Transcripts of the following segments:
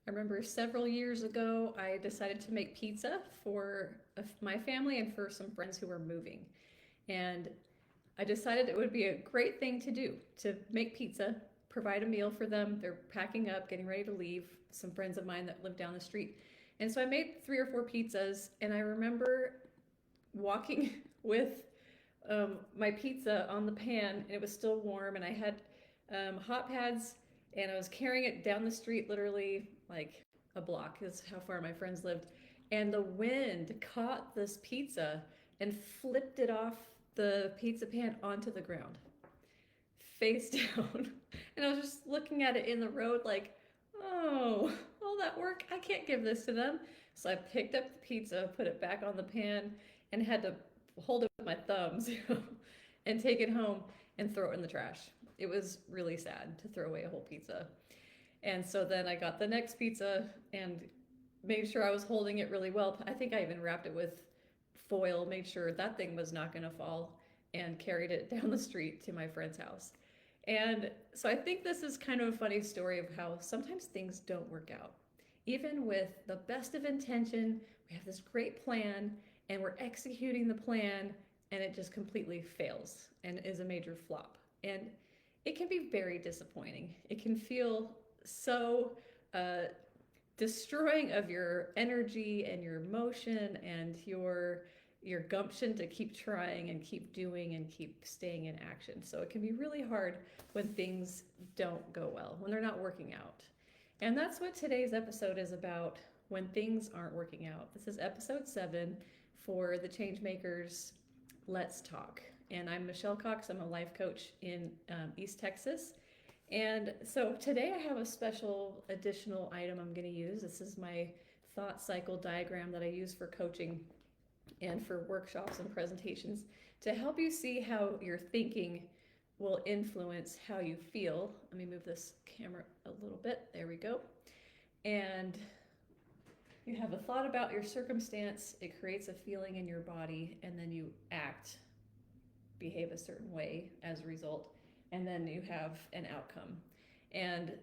I remember several years ago, I decided to make pizza for my family and for some friends who were moving. And I decided it would be a great thing to do to make pizza, provide a meal for them. They're packing up, getting ready to leave, some friends of mine that live down the street. And so I made 3 or 4 pizzas, and I remember walking with my pizza on the pan, and it was still warm, and I had hot pads, and I was carrying it down the street, literally like a block is how far my friends lived, and the wind caught this pizza and flipped it off the pizza pan onto the ground, face down. And I was just looking at it in the road, like, oh, all that work, I can't give this to them. So I picked up the pizza, put it back on the pan, and had to hold it with my thumbs, and take it home and throw it in the trash. It was really sad to throw away a whole pizza. And so then I got the next pizza and made sure I was holding it really well. I think I even wrapped it with foil, made sure that thing was not going to fall, and carried it down the street to my friend's house. And so I think this is kind of a funny story of how sometimes things don't work out. Even with the best of intention, we have this great plan and we're executing the plan, and it just completely fails and is a major flop. And it can be very disappointing. It can feel so uh, destroying of your energy and your motion and your gumption to keep trying and keep doing and keep staying in action. So it can be really hard when things don't go well, when they're not working out. And that's what today's episode is about, when things aren't working out. This is episode 7 for the Changemakers Let's Talk. And I'm Michelle Cox. I'm a life coach in East Texas. And so today I have a special additional item I'm going to use. This is my thought cycle diagram that I use for coaching and for workshops and presentations to help you see how your thinking will influence how you feel. Let me move this camera a little bit. There we go. And you have a thought about your circumstance, it creates a feeling in your body, and then you act, behave a certain way as a result, and then you have an outcome. And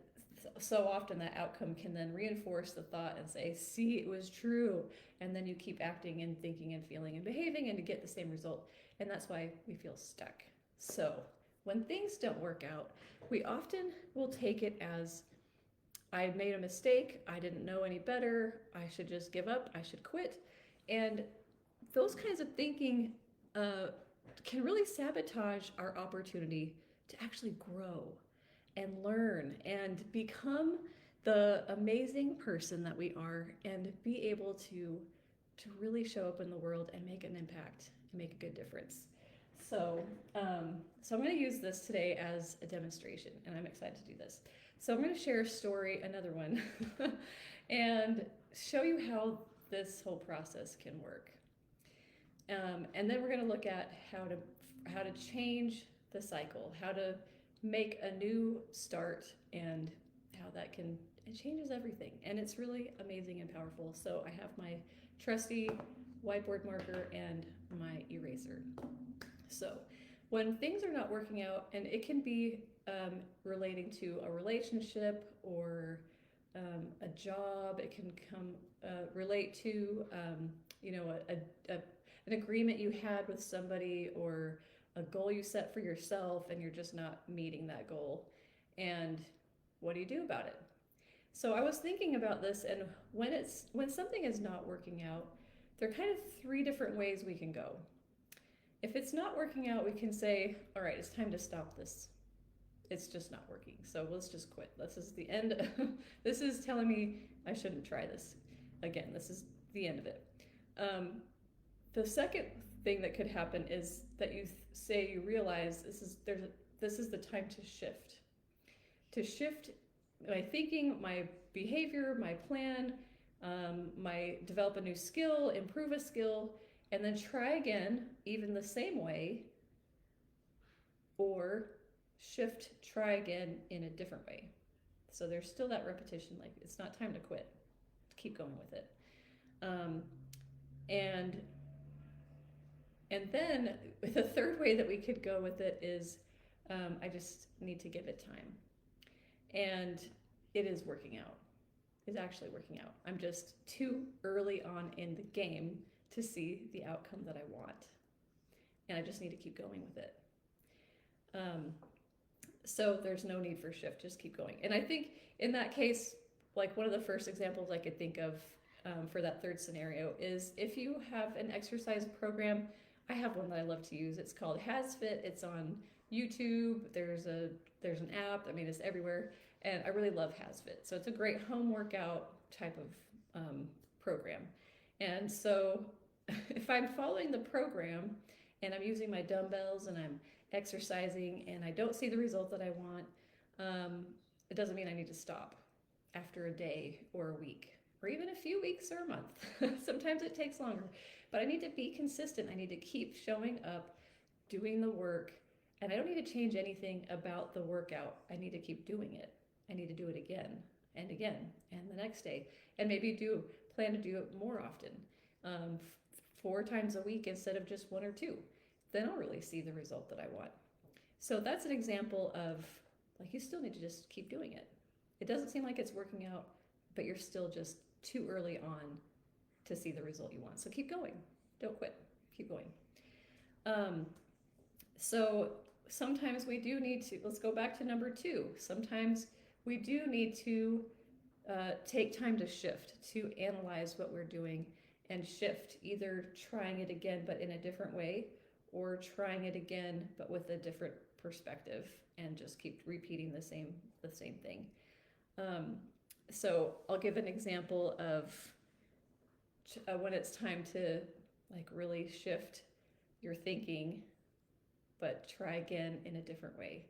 so often that outcome can then reinforce the thought and say, see, it was true. And then you keep acting and thinking and feeling and behaving and to get the same result. And that's why we feel stuck. So when things don't work out, we often will take it as, I made a mistake, I didn't know any better, I should just give up, I should quit. And those kinds of thinking can really sabotage our opportunity to actually grow and learn and become the amazing person that we are, and be able to really show up in the world and make an impact and make a good difference. So, so I'm going to use this today as a demonstration, and I'm excited to do this. So I'm going to share a story, another one, and show you how this whole process can work. And then we're going to look at how to change the cycle, how to make a new start, and how that can, it changes everything. And it's really amazing and powerful. So I have my trusty whiteboard marker and my eraser. So when things are not working out, and it can be relating to a relationship or a job, it can come relate to an agreement you had with somebody, or a goal you set for yourself and you're just not meeting that goal. And what do you do about it? So I was thinking about this, and when something is not working out, there are kind of 3 different ways we can go. If it's not working out, we can say, all right, it's time to stop this. It's just not working. So let's just quit. This is the end. This is telling me I shouldn't try this again. This is the end of it. The second thing that could happen is that you realize this is the time to shift my thinking, my behavior, my plan, my develop a new skill, improve a skill, and then try again, even the same way, or try again in a different way. So there's still that repetition, like it's not time to quit. Keep going with it. And then the third way that we could go with it is, I just need to give it time. And it is working out. is actually working out. I'm just too early on in the game to see the outcome that I want. And I just need to keep going with it. So there's no need for shift, just keep going. And I think in that case, like one of the first examples I could think of for that third scenario is if you have an exercise program. I have one that I love to use. It's called HasFit. It's on YouTube. There's an app. I mean, it's everywhere. And I really love HasFit. So it's a great home workout type of program. And so if I'm following the program and I'm using my dumbbells and I'm exercising and I don't see the result that I want, it doesn't mean I need to stop after a day or a week or even a few weeks or a month. Sometimes it takes longer, but I need to be consistent. I need to keep showing up, doing the work, and I don't need to change anything about the workout. I need to keep doing it. I need to do it again and again and the next day, and maybe plan to do it more often, 4 times a week instead of just 1 or 2. Then I'll really see the result that I want. So that's an example of, like, you still need to just keep doing it. It doesn't seem like it's working out, but you're still just too early on to see the result you want. So keep going. Don't quit. Keep going. So sometimes we do need to, let's go back to number 2. Sometimes we do need to take time to shift, to analyze what we're doing and shift, either trying it again but in a different way, or trying it again but with a different perspective, and just keep repeating the same thing. So I'll give an example of when it's time to like really shift your thinking, but try again in a different way.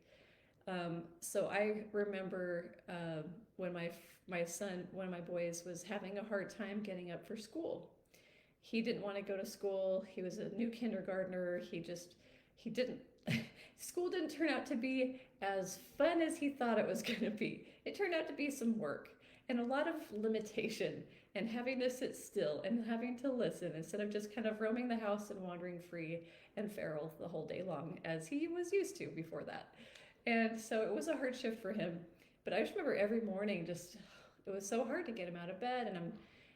So I remember when my son, one of my boys, was having a hard time getting up for school. He didn't want to go to school. He was a new kindergartner. He didn't, school didn't turn out to be as fun as he thought it was going to be. It turned out to be some work and a lot of limitation and having to sit still and having to listen instead of just kind of roaming the house and wandering free and feral the whole day long as he was used to before that. And so it was a hard shift for him. But I just remember every morning it was so hard to get him out of bed.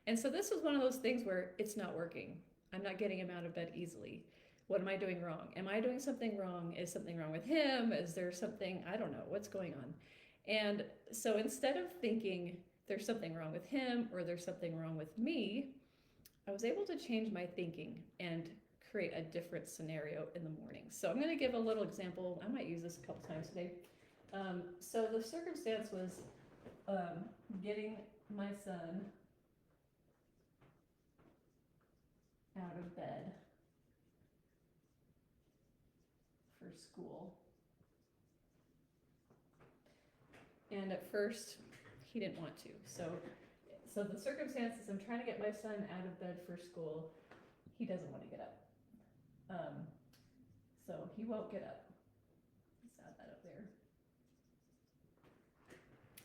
And so this was one of those things where it's not working. I'm not getting him out of bed easily. What am I doing wrong? Am I doing something wrong? Is something wrong with him? Is there something, I don't know, what's going on? And so instead of thinking there's something wrong with him or there's something wrong with me, I was able to change my thinking and create a different scenario in the morning. So I'm going to give a little example. I might use this a couple times today. So the circumstance was getting my son out of bed for school. And at first, he didn't want to. So the circumstances, I'm trying to get my son out of bed for school. He doesn't want to get up. So he won't get up. Let's add that up there.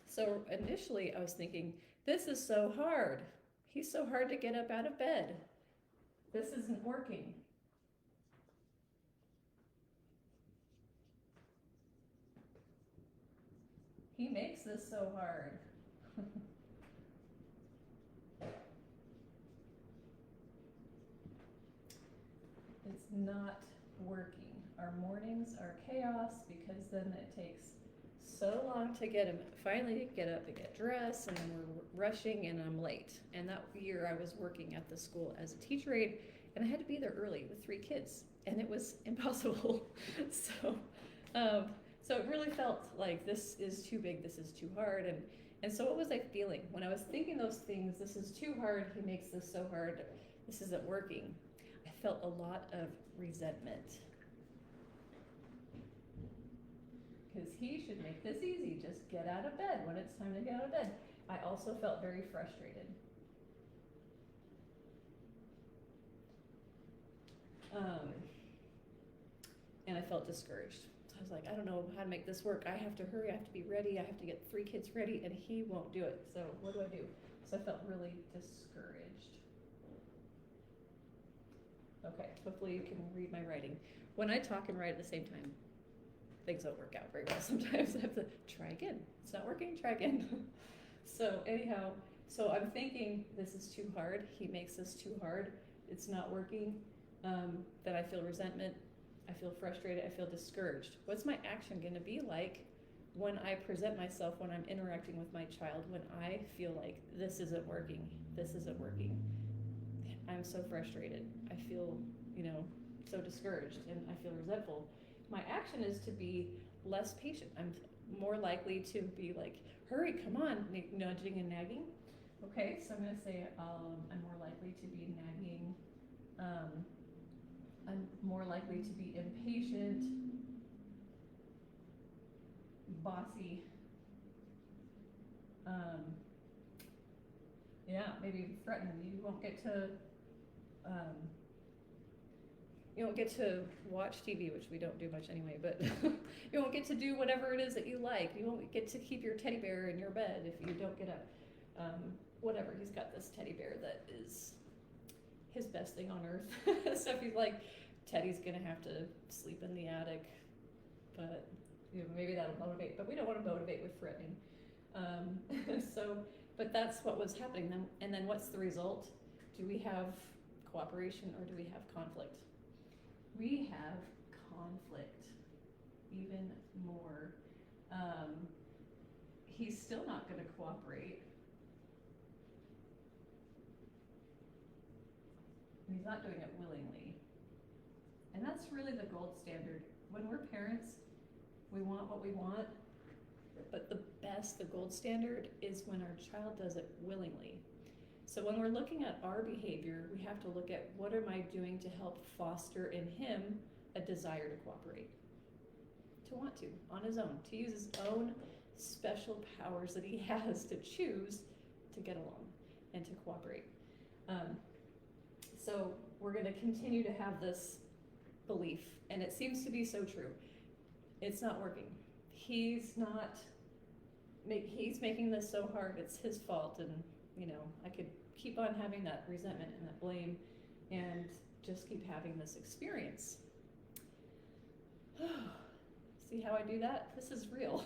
So initially I was thinking, this is so hard. He's so hard to get up out of bed. This isn't working. He makes this so hard. It's not working. Our mornings are chaos because then it takes so long to get him finally get up and get dressed, and then we're rushing and I'm late. And that year I was working at the school as a teacher aide, and I had to be there early with 3 kids, and it was impossible. So it really felt like this is too big, this is too hard. And so what was I feeling? When I was thinking those things, this is too hard, he makes this so hard, this isn't working, I felt a lot of resentment. Because he should make this easy, just get out of bed when it's time to get out of bed. I also felt very frustrated. And I felt discouraged. So I was like, I don't know how to make this work. I have to hurry, I have to be ready, I have to get 3 kids ready, and he won't do it. So what do I do? So I felt really discouraged. Okay, hopefully you can read my writing. When I talk and write at the same time, things don't work out very well. Sometimes I have to try again. It's not working, try again. So anyhow, So I'm thinking this is too hard. He makes this too hard. It's not working. Then I feel resentment. I feel frustrated. I feel discouraged. What's my action going to be like when I present myself, when I'm interacting with my child, when I feel like this isn't working, this isn't working? I'm so frustrated. I feel, so discouraged, and I feel resentful. My action is to be less patient. I'm more likely to be like, hurry, come on, nudging and nagging. Okay, so I'm going to say I'm more likely to be nagging. I'm more likely to be impatient, bossy. Maybe threatening. You won't get to watch TV, which we don't do much anyway, but you won't get to do whatever it is that you like. You won't get to keep your teddy bear in your bed if you don't get up. Whatever, he's got this teddy bear that is his best thing on earth. So if he's like, Teddy's gonna have to sleep in the attic, but maybe that'll motivate, but we don't want to motivate with threatening. But that's what was happening then. And then what's the result? Do we have cooperation or do we have conflict? We have conflict, even more. He's still not going to cooperate. He's not doing it willingly. And that's really the gold standard. When we're parents, we want what we want, but the gold standard is when our child does it willingly. So when we're looking at our behavior, we have to look at what am I doing to help foster in him a desire to cooperate, to want to, on his own, to use his own special powers that he has to choose to get along and to cooperate. So we're going to continue to have this belief, and it seems to be so true. It's not working. He's making this so hard. It's his fault, and I could keep on having that resentment and that blame, and just keep having this experience. See how I do that? This is real.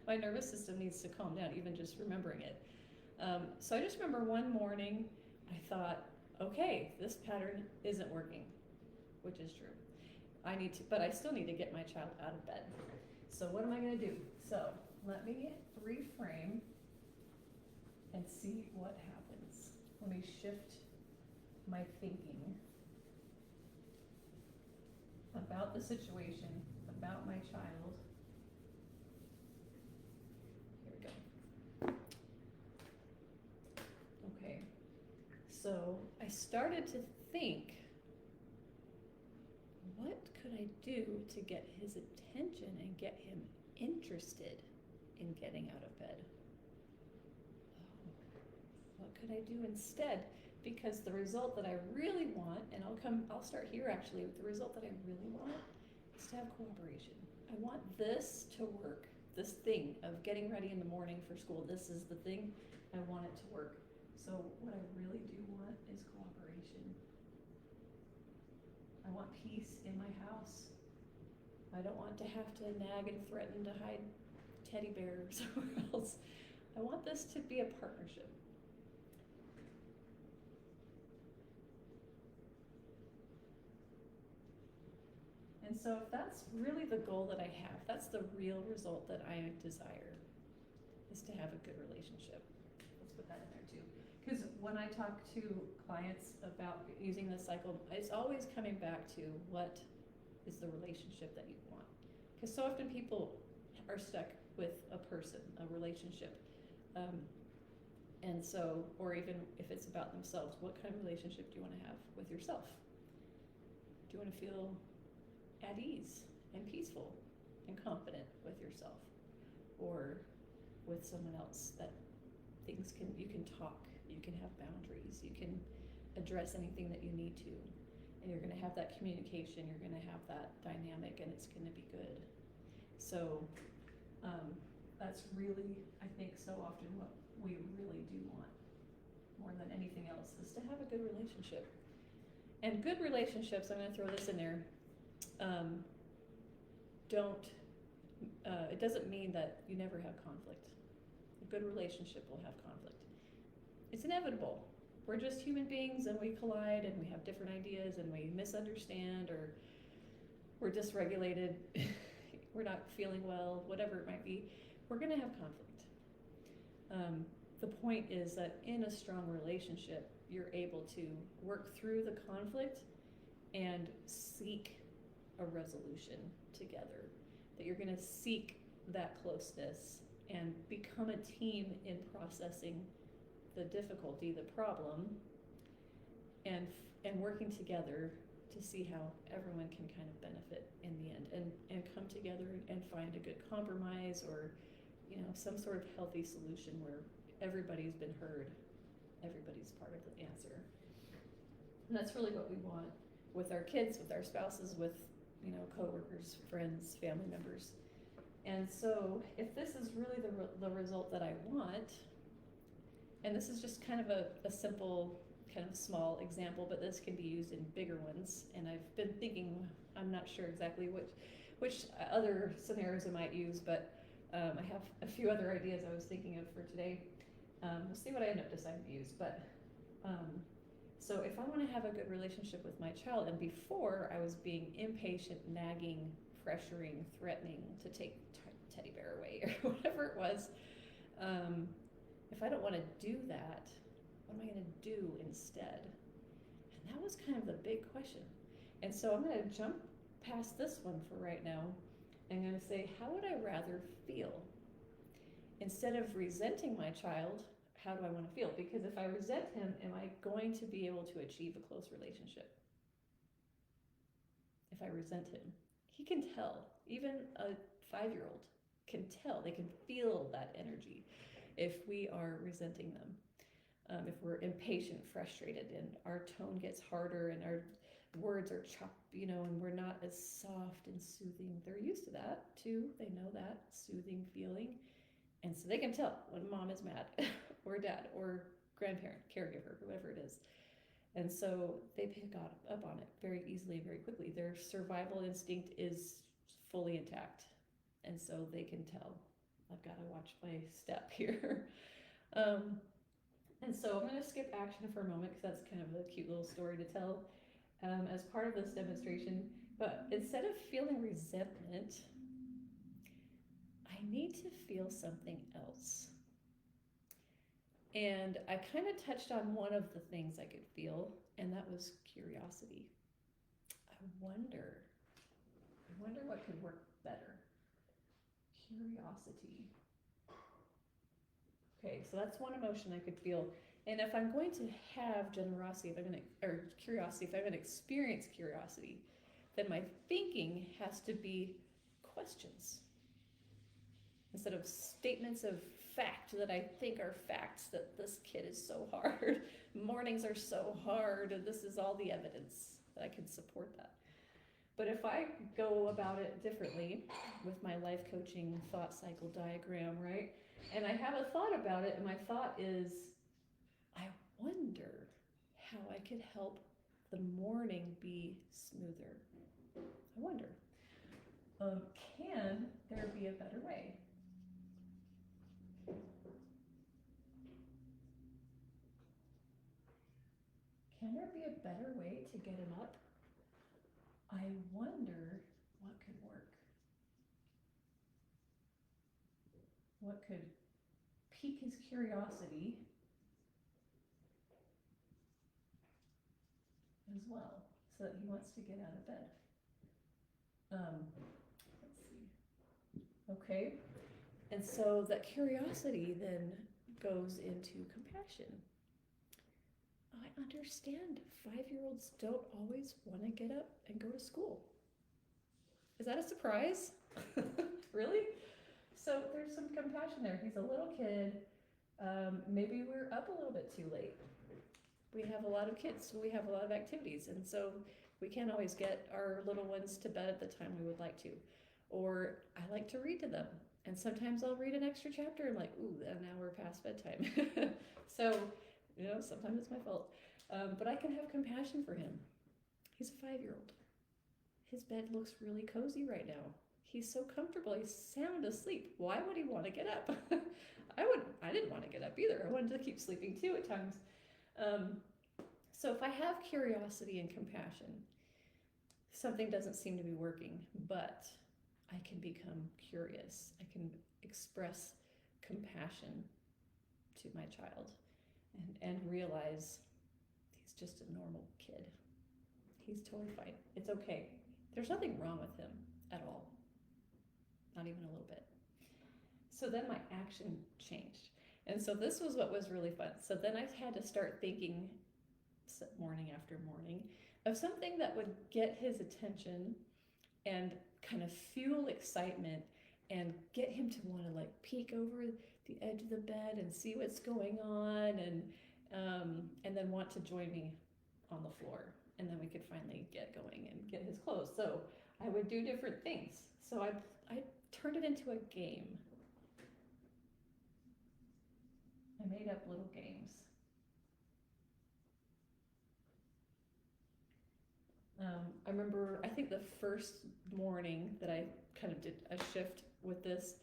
My nervous system needs to calm down, even just remembering it. So I just remember one morning, I thought, okay, this pattern isn't working, which is true. But I still need to get my child out of bed. So what am I going to do? So let me reframe and see what happens. Let me shift my thinking about the situation, about my child. Here we go. Okay, so I started to think, what could I do to get his attention and get him interested in getting out of bed? What could I do instead? Because the result that I really want, and I'll start here actually, the result that I really want is to have cooperation. I want this to work, this thing of getting ready in the morning for school. This is the thing, I want it to work. So what I really do want is cooperation. I want peace in my house. I don't want to have to nag and threaten to hide teddy bear somewhere else. I want this to be a partnership. And so if that's really the goal that I have, that's the real result that I desire, is to have a good relationship. Let's put that in there too. Because when I talk to clients about using this cycle, it's always coming back to what is the relationship that you want. Because so often people are stuck with a person, a relationship. And so, or even if it's about themselves, what kind of relationship do you want to have with yourself? Do you want to feel at ease and peaceful and confident with yourself, or with someone else that you can talk, you can have boundaries, you can address anything that you need to, and you're going to have that communication, you're going to have that dynamic, and it's going to be good. So that's really, I think, so often what we really do want more than anything else is to have a good relationship. And good relationships, I'm going to throw this in there, it doesn't mean that you never have conflict. A good relationship will have conflict. It's inevitable. We're just human beings and we collide and we have different ideas and we misunderstand or we're dysregulated, we're not feeling well, whatever it might be. We're going to have conflict. The point is that in a strong relationship, you're able to work through the conflict and seek a resolution together. That you're going to seek that closeness and become a team in processing the difficulty, the problem, and working together to see how everyone can kind of benefit in the end and come together and find a good compromise or some sort of healthy solution where everybody's been heard, everybody's part of the answer. And that's really what we want with our kids, with our spouses, with coworkers, friends, family members. And so if this is really the result that I want, and this is just kind of a simple, kind of small example, but this can be used in bigger ones. And I've been thinking, I'm not sure exactly which other scenarios I might use, but I have a few other ideas I was thinking of for today. We'll see what I end up deciding to use. But so if I want to have a good relationship with my child, and before I was being impatient, nagging, pressuring, threatening to take teddy bear away or whatever it was, if I don't want to do that, what am I going to do instead? And that was kind of the big question. And so I'm going to jump past this one for right now. I'm going to say, how would I rather feel? Instead of resenting my child, how do I want to feel? Because if I resent him, am I going to be able to achieve a close relationship? If I resent him, he can tell. Even a 5-year-old can tell. They can feel that energy if we are resenting them. If we're impatient, frustrated, and our tone gets harder and our words are chopped, and we're not as soft and soothing. They're used to that too. They know that soothing feeling. And so they can tell when mom is mad or dad or grandparent, caregiver, whoever it is. And so they pick up on it very easily and very quickly. Their survival instinct is fully intact. And so they can tell, I've got to watch my step here. And so I'm going to skip action for a moment because that's kind of a cute little story to tell as part of this demonstration. But instead of feeling resentment, I need to feel something else. And I kind of touched on one of the things I could feel, and that was curiosity. I wonder what could work better. Curiosity. Okay, so that's one emotion I could feel. And if I'm going to have generosity, curiosity, if I'm going to experience curiosity, then my thinking has to be questions. Instead of statements of fact that I think are facts, that this kid is so hard, mornings are so hard, and this is all the evidence that I can support that. But if I go about it differently with my life coaching thought cycle diagram, right? And I have a thought about it, and my thought is, I wonder how I could help the morning be smoother. I wonder, can there be a better way? Can there be a better way to get him up? I wonder what could work. What could pique his curiosity as well, so that he wants to get out of bed. Let's see. Okay, and so that curiosity then goes into compassion. I understand 5-year-olds don't always want to get up and go to school. Is that a surprise? Really? So there's some compassion there. He's a little kid. Maybe we're up a little bit too late. We have a lot of kids, so we have a lot of activities, and so we can't always get our little ones to bed at the time we would like to. Or I like to read to them, and sometimes I'll read an extra chapter and like, ooh, now we're past bedtime. So, sometimes it's my fault. But I can have compassion for him. He's a 5-year-old. His bed looks really cozy right now. He's so comfortable. He's sound asleep. Why would he want to get up? I didn't want to get up either. I wanted to keep sleeping too at times. Um, so if I have curiosity and compassion, something doesn't seem to be working, but I can become curious. I can express compassion to my child and realize he's just a normal kid. He's totally fine. It's okay. There's nothing wrong with him at all. Not even a little bit. So then my action changed. And so this was what was really fun. So then I had to start thinking morning after morning of something that would get his attention and kind of fuel excitement and get him to want to like peek over the edge of the bed and see what's going on, and then want to join me on the floor, and then we could finally get going and get his clothes. So I would do different things. So I turned it into a game. I made up little games. I remember, I think the first morning that I kind of did a shift with this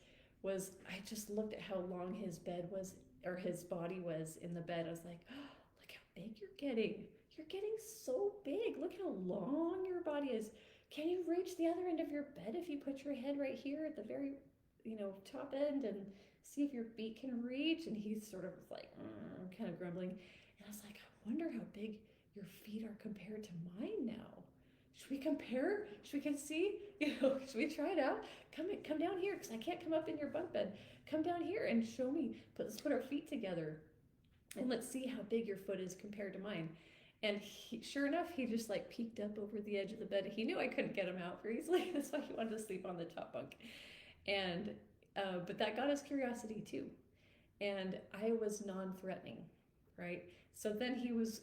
was I just looked at how long his bed was, or his body was in the bed. I was like, oh, look how big you're getting. You're getting so big. Look how long your body is. Can you reach the other end of your bed if you put your head right here at the very, top end and see if your feet can reach? And he's sort of like, kind of grumbling. And I was like, I wonder how big your feet are compared to mine now. Should we compare? Should we see? Should we try it out? Come down here, because I can't come up in your bunk bed. Come down here and show me. Let's put our feet together, and let's see how big your foot is compared to mine. And sure enough, he just like peeked up over the edge of the bed. He knew I couldn't get him out very easily. That's why he wanted to sleep on the top bunk. And but that got his curiosity too. And I was non-threatening, right? So then he was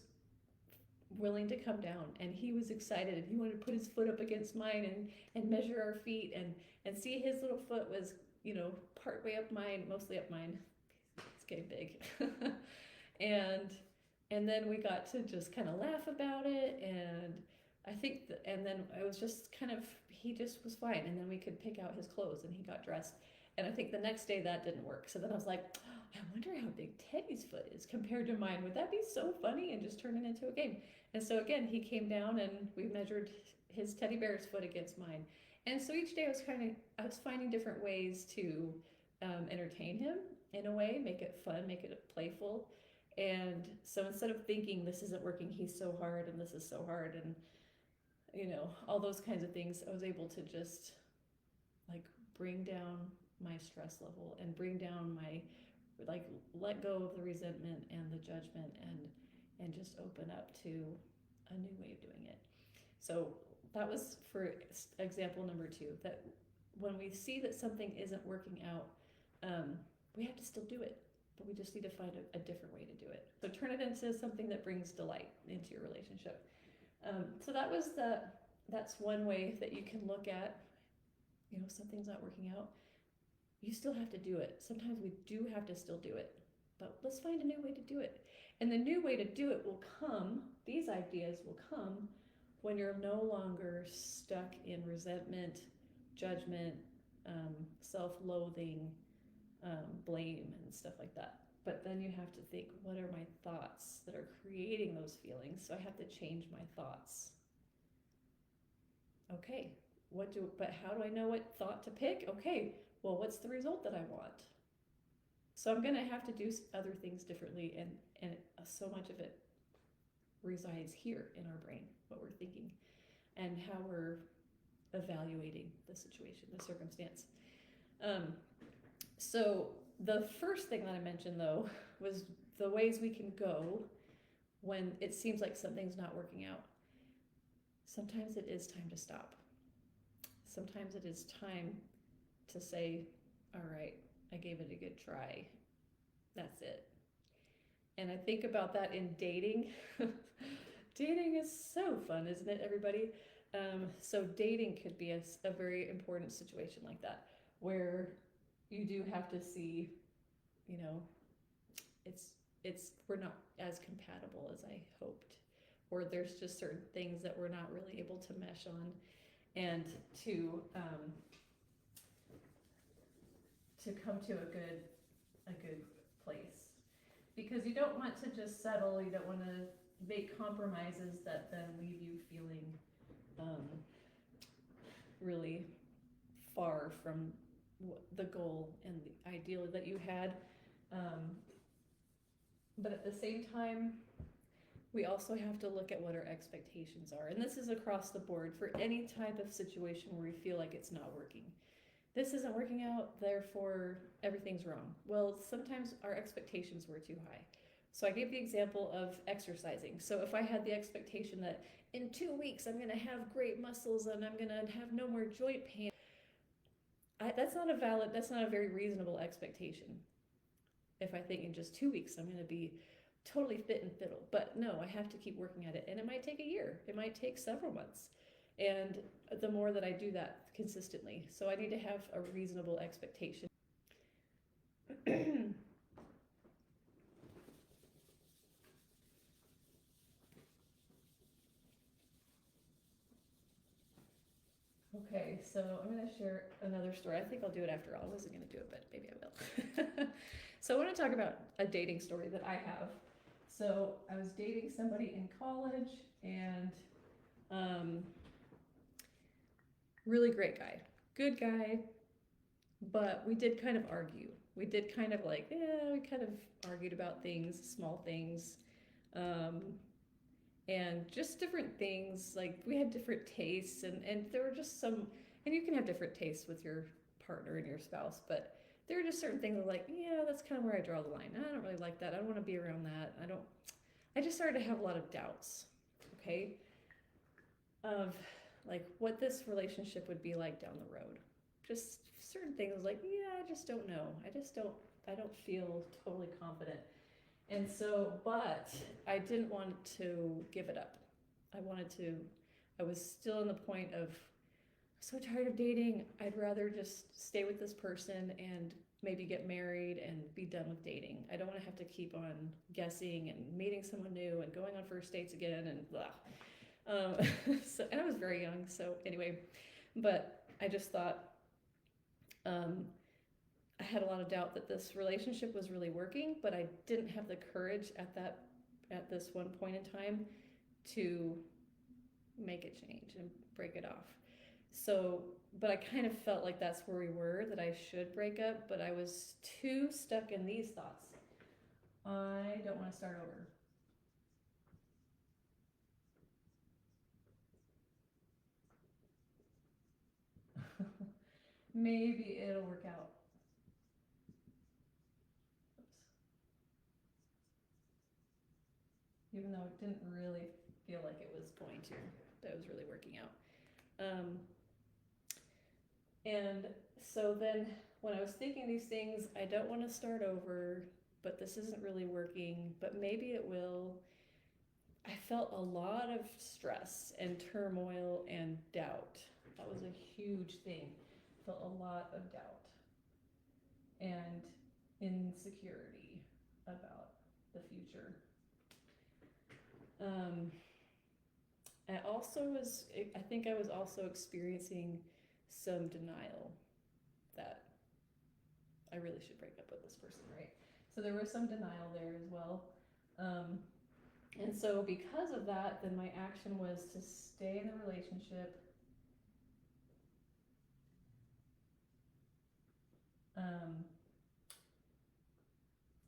willing to come down, and he was excited, and he wanted to put his foot up against mine and measure our feet and see his little foot was part way up mine, mostly up mine. It's getting big. and then we got to just kind of laugh about it, and I think and then it was just kind of, he just was fine, and then we could pick out his clothes and he got dressed. And I think the next day that didn't work. So then I was like, I wonder how big Teddy's foot is compared to mine. Would that be so funny? And just turn it into a game. And so again, he came down and we measured his teddy bear's foot against mine. And so each day I was finding different ways to entertain him in a way, make it fun, make it playful. And so instead of thinking this isn't working, he's so hard and this is so hard, and all those kinds of things, I was able to just like bring down my stress level and bring down my, like, let go of the resentment and the judgment, and just open up to a new way of doing it. So that was for example number 2, that when we see that something isn't working out, we have to still do it, but we just need to find a different way to do it. So turn it into something that brings delight into your relationship. So that's one way that you can look at, something's not working out. You still have to do it. Sometimes we do have to still do it, but let's find a new way to do it. And the new way to do it will come, these ideas will come when you're no longer stuck in resentment, judgment, self-loathing, blame, and stuff like that. But then you have to think, what are my thoughts that are creating those feelings? So I have to change my thoughts. Okay, but how do I know what thought to pick? Okay, well, what's the result that I want? So I'm gonna have to do other things differently, and so much of it resides here in our brain, what we're thinking and how we're evaluating the situation, the circumstance. So the first thing that I mentioned, though, was the ways we can go when it seems like something's not working out. Sometimes it is time to stop. Sometimes it is time to say, all right, I gave it a good try. That's it. And I think about that in dating. Dating is so fun, isn't it, everybody? So dating could be a very important situation like that, where you do have to see, we're not as compatible as I hoped, or there's just certain things that we're not really able to mesh on, and to to come to a good place. Because you don't want to just settle, you don't want to make compromises that then leave you feeling really far from the goal and the ideal that you had. But at the same time, we also have to look at what our expectations are. And this is across the board for any type of situation where we feel like it's not working. This isn't working out, therefore everything's wrong. Well, sometimes our expectations were too high. So I gave the example of exercising. So if I had the expectation that in 2 weeks I'm gonna have great muscles and I'm gonna have no more joint pain, that's not a very reasonable expectation. If I think in just 2 weeks I'm gonna be totally fit and fiddle. But no, I have to keep working at it. And it might take a year, it might take several months. And the more that I do that consistently. So I need to have a reasonable expectation. Okay, so I'm going to share another story. I think I'll do it after all. I wasn't going to do it, but maybe I will. So I want to talk about a dating story that I have. So I was dating somebody in college, and really great guy, good guy, but we did kind of argue. We did kind of like, we kind of argued about things, small things, and just different things. Like we had different tastes, and there were just some, and you can have different tastes with your partner and your spouse, but there are just certain things that like, yeah, that's kind of where I draw the line. I don't really like that. I don't want to be around that. I just started to have a lot of doubts, okay, of like what this relationship would be like down the road. Just certain things like, yeah, I just don't know. I don't feel totally confident. And so, but I didn't want to give it up. I was still in the point of, so tired of dating. I'd rather just stay with this person and maybe get married and be done with dating. I don't want to have to keep on guessing and meeting someone new and going on first dates again and blah. And I was very young, so anyway, but I just thought, I had a lot of doubt that this relationship was really working, but I didn't have the courage at this one point in time to make it change and break it off. So, but I kind of felt like that's where we were, that I should break up, but I was too stuck in these thoughts. I don't want to start over. Maybe it'll work out. Oops. Even though it didn't really feel like it was going to, that was really working out. And so then when I was thinking these things, I don't want to start over, but this isn't really working, but maybe it will. I felt a lot of stress and turmoil and doubt. That was a huge thing. Felt a lot of doubt and insecurity about the future. I think I was also experiencing some denial that I really should break up with this person, right? So there was some denial there as well. And so because of that, then my action was to stay in the relationship.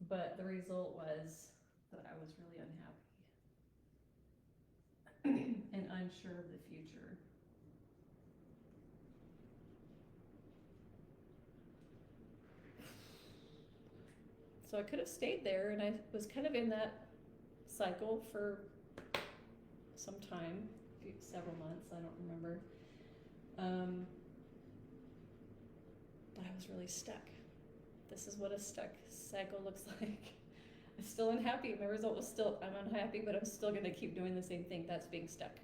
But the result was that I was really unhappy and unsure of the future. So I could have stayed there, and I was kind of in that cycle for some time, several months, I don't remember. But I was really stuck. This is what a stuck cycle looks like. I'm still unhappy. My result was still, I'm unhappy, but I'm still going to keep doing the same thing. That's being stuck.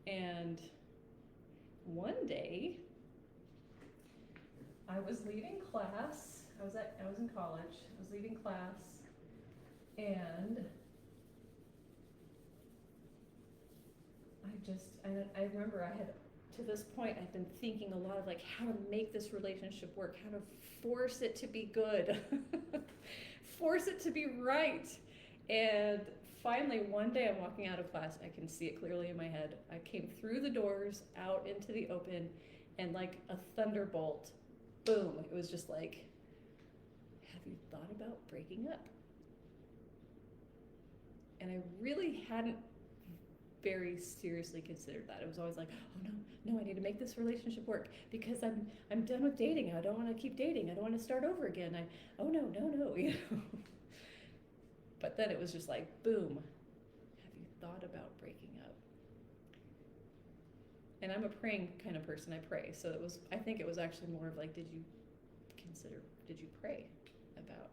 And one day, I was leaving class. I was in college. I was leaving class, and I remember I had to this point, I've been thinking a lot of like how to make this relationship work, how to force it to be good, force it to be right. And finally, one day I'm walking out of class, I can see it clearly in my head. I came through the doors out into the open, and like a thunderbolt, boom, it was just like, have you thought about breaking up? And I really hadn't very seriously considered that. It was always like, oh no, I need to make this relationship work because I'm done with dating. I don't want to keep dating. I don't want to start over again. Oh no, you know. But then it was just like, boom, have you thought about breaking up? And I'm a praying kind of person. I pray. So I think it was actually more of like, did you pray about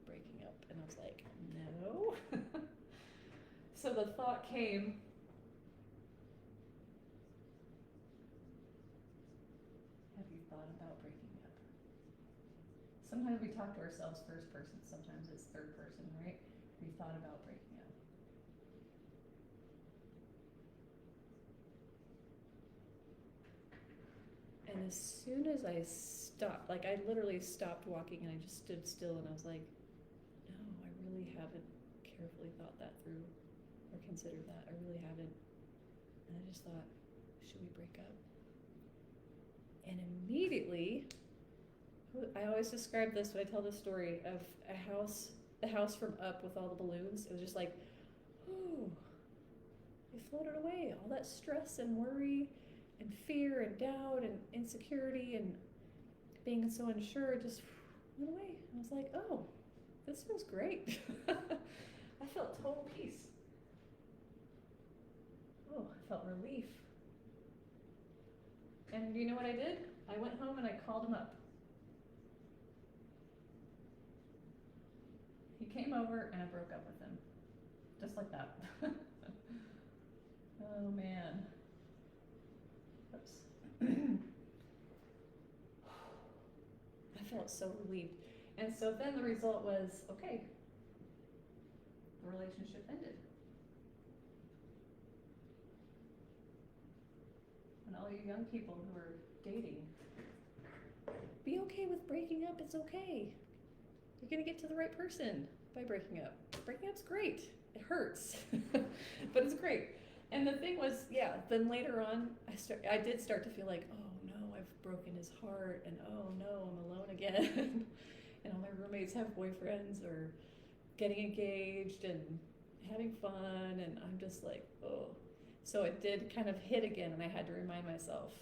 breaking up? And I was like, no. So the thought came, have you thought about breaking up? Sometimes we talk to ourselves first person, sometimes it's third person, right? Have you thought about breaking up? And as soon as I stopped, like I literally stopped walking and I just stood still and I was like, no, I really haven't carefully thought that through or considered that. I really haven't. And I just thought, should we break up? And immediately, I always describe this when I tell the story of the house from Up with all the balloons. It was just like, oh, it floated away. All that stress and worry and fear and doubt and insecurity and being so unsure just went away. I was like, oh, this feels great. I felt total peace. Oh, I felt relief. And you know what I did? I went home and I called him up. He came over and I broke up with him. Just like that. Oh man. Oops. I felt so relieved. And so then the result was, okay, the relationship ended. And all you young people who are dating, be okay with breaking up. It's okay. You're going to get to the right person by breaking up. Breaking up's great. It hurts, but it's great. And the thing was, yeah, then later on, I did start to feel like, oh no, I've broken his heart, and oh no, I'm alone again. And all my roommates have boyfriends or getting engaged and having fun, and I'm just like, oh. So it did kind of hit again, and I had to remind myself.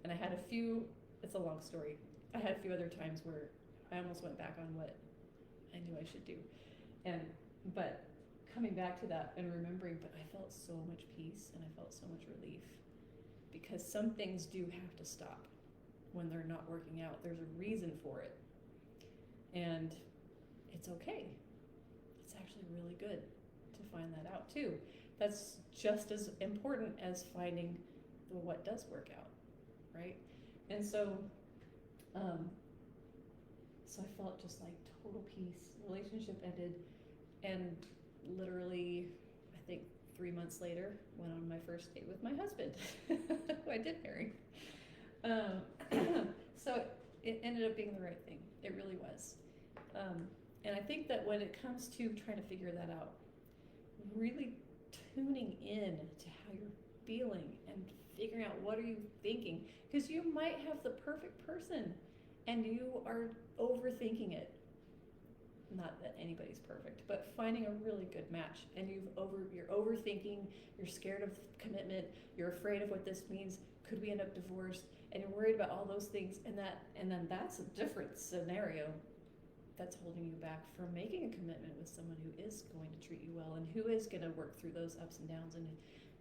And I had a few, it's a long story, I had a few other times where I almost went back on what I knew I should do. But coming back to that and remembering, but I felt so much peace and I felt so much relief, because some things do have to stop when they're not working out. There's a reason for it. And it's okay. It's actually really good to find that out too. That's just as important as finding what does work out, right? And so I felt just like total peace. Relationship ended, and literally, I think 3 months later, went on my first date with my husband, who I did marry. So it ended up being the right thing. It really was. And I think that when it comes to trying to figure that out, really tuning in to how you're feeling and figuring out what are you thinking, because you might have the perfect person and you are overthinking it. Not that anybody's perfect, but finding a really good match, and you're overthinking, you're scared of commitment, you're afraid of what this means, could we end up divorced, and you're worried about all those things, and then that's a different scenario that's holding you back from making a commitment with someone who is going to treat you well and who is going to work through those ups and downs, and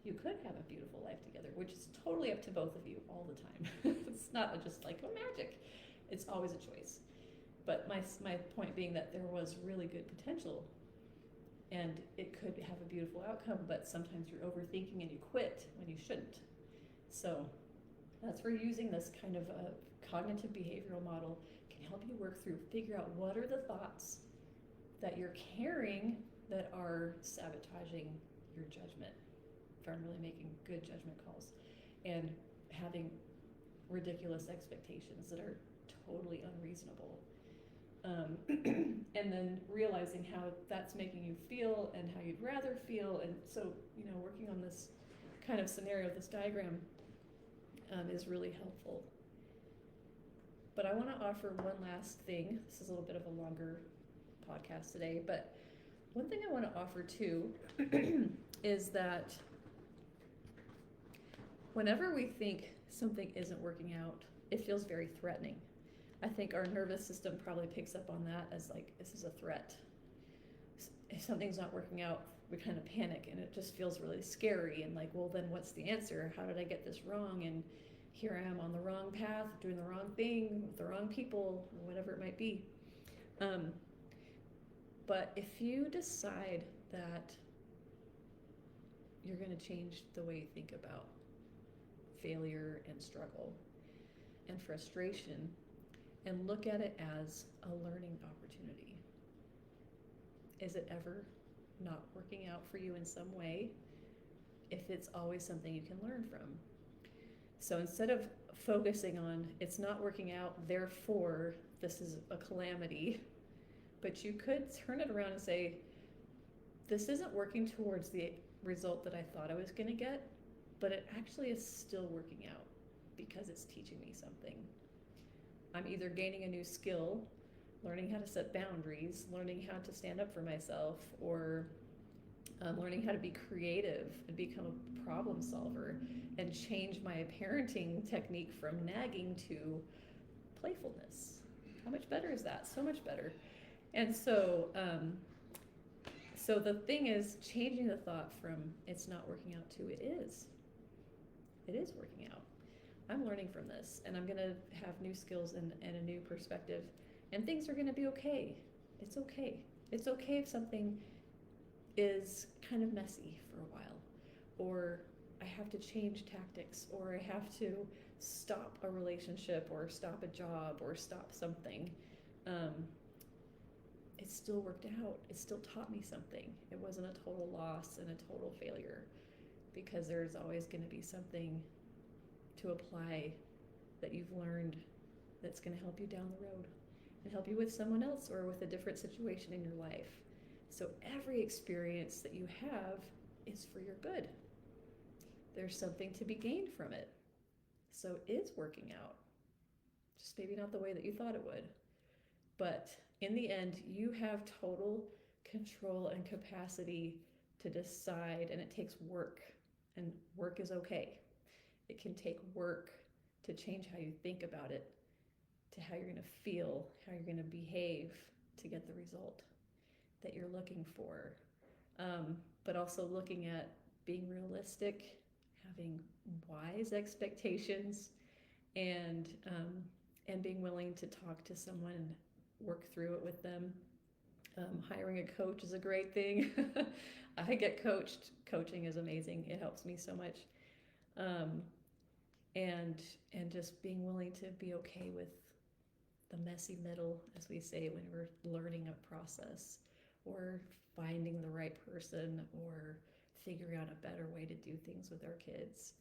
you could have a beautiful life together, which is totally up to both of you all the time. It's not just like, oh, magic. It's always a choice. But my point being that there was really good potential, and it could have a beautiful outcome, but sometimes you're overthinking and you quit when you shouldn't. So that's where using this kind of a cognitive behavioral model can help you work through, figure out what are the thoughts that you're carrying that are sabotaging your judgment from really making good judgment calls. and having ridiculous expectations that are totally unreasonable. And then realizing how that's making you feel and how you'd rather feel. And so, working on this kind of scenario, this diagram, is really helpful. But I want to offer one last thing. This is a little bit of a longer podcast today, but one thing I want to offer too is that whenever we think something isn't working out, it feels very threatening. I think our nervous system probably picks up on that as like, this is a threat. If something's not working out, we kind of panic, and it just feels really scary, and like, well, then what's the answer? How did I get this wrong? And here I am on the wrong path, doing the wrong thing with the wrong people, whatever it might be. But if you decide that you're going to change the way you think about failure and struggle and frustration, and look at it as a learning opportunity. Is it ever not working out for you in some way? If it's always something you can learn from. So instead of focusing on it's not working out, therefore this is a calamity, but you could turn it around and say, this isn't working towards the result that I thought I was going to get, but it actually is still working out because it's teaching me something. I'm either gaining a new skill, learning how to set boundaries, learning how to stand up for myself, or learning how to be creative and become a problem solver and change my parenting technique from nagging to playfulness. How much better is that? So much better. And so, so the thing is changing the thought from it's not working out to it is working out. I'm learning from this, and I'm going to have new skills and a new perspective, and things are going to be okay. It's okay. It's okay if something is kind of messy for a while, or I have to change tactics, or I have to stop a relationship, or stop a job, or stop something. It still worked out. It still taught me something. It wasn't a total loss and a total failure, because there's always going to be something to apply that you've learned that's going to help you down the road and help you with someone else or with a different situation in your life. So every experience that you have is for your good. There's something to be gained from it. So it's working out. Just maybe not the way that you thought it would. But in the end, you have total control and capacity to decide, and it takes work. And work is okay. It can take work to change how you think about it, to how you're going to feel, how you're going to behave to get the result that you're looking for. But also looking at being realistic, having wise expectations, and being willing to talk to someone and work through it with them. Hiring a coach is a great thing. I get coached. Coaching is amazing. It helps me so much. And just being willing to be okay with the messy middle, as we say, when we're learning a process or finding the right person or figuring out a better way to do things with our kids,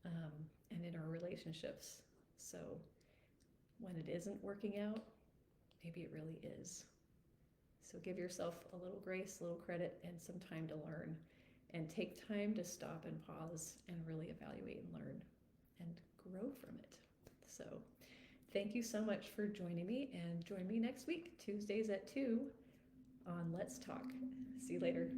and in our relationships. So when it isn't working out, maybe it really is. So give yourself a little grace, a little credit, and some time to learn, and take time to stop and pause and really evaluate and learn and grow from it. So thank you so much for joining me, and join me next week, Tuesdays at 2 on Let's Talk. See you later.